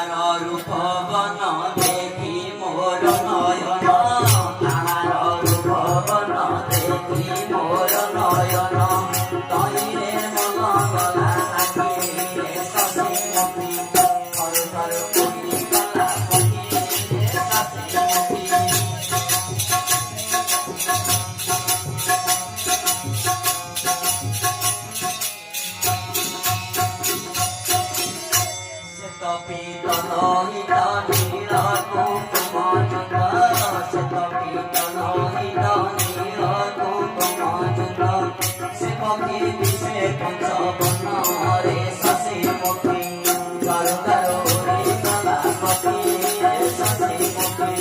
তাহার রূপ বন দেখি মোর নয়ন, তাহার রূপ বন দেখি মোর নয়ন, তৈরে মন গলা নাকি শশীমুখী, থর থর করি গলা পখি শশীমুখী। পিতল হিত নীল কুকুমযুত, শ্বেত পিতল হিত নীল কুকুমযুত, সে পক্ষী দিশে পঞ্চবর্ণরে শশীমুখী, কারো কারো রে গলা পখি শশীমুখী।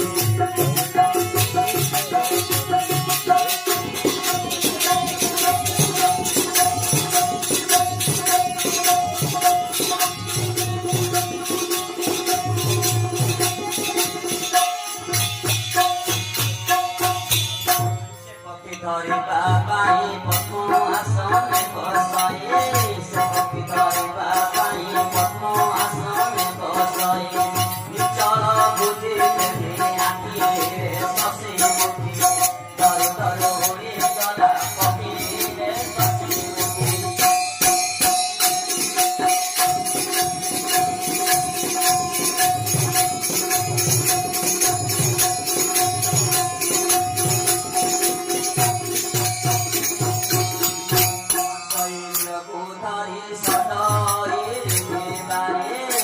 ধরিবা পাই পদ্ম আসনে বসয়ে, সে পক্ষী ধরিবা পাই পদ্ম আসনে বসয়ে, নিচল বুঝি আঁকিয়ে শশীমুখী, ধর ধর